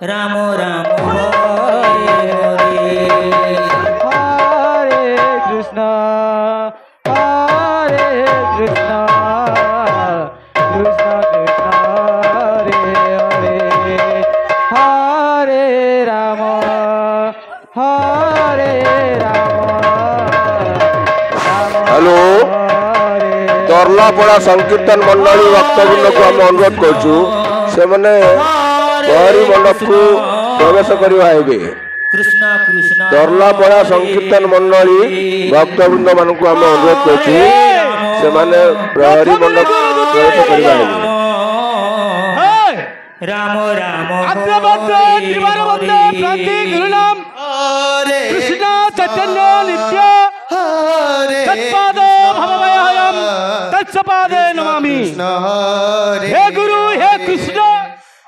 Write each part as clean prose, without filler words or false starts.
Ram Ram Hare Hare Hare Krishna Krishna Krishna Hare Hare Hare Ram hello दर्लापड़ा संकीर्तन मंडली भक्तवृंद को आम अनुरोध करछु से माने गहरी मंडप को प्रवेश करवा आइबे। दर्लापड़ा संकीर्तन मंडली भक्तवृंद मान को आम अनुरोध करछु से माने गहरी मंडप प्रवेश करवा आइबे। राम राम गुरुनाम कृष्ण चैतन्य नित्य तत्पादो भवभयहरं तत्सपादे नमामि। हे गुरु हे कृष्ण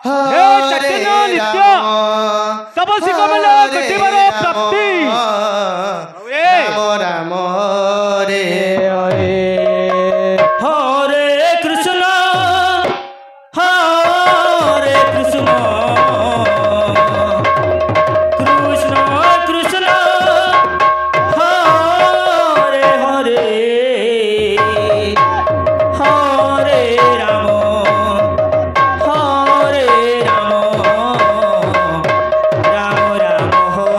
हे चैतन्य नित्य तपस्वी कमल कटिवर प्राप्ति राम हरे हरे हरे कृष्ण कृष्ण कृष्ण हरे हरे हरे राम राम राम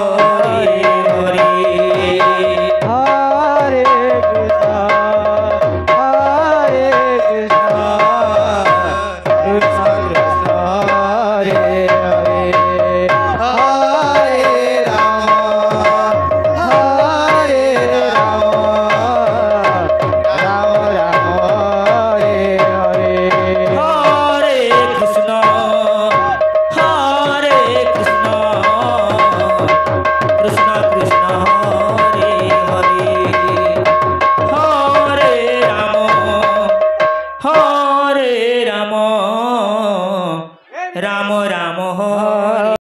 हरे हरे हरे कृष्ण कृष्ण कृष्ण हरे हरे हरे राम राम राम हरे हरे हरे कृष्ण कृष्ण कृष्ण हरे हरे हरे राम राम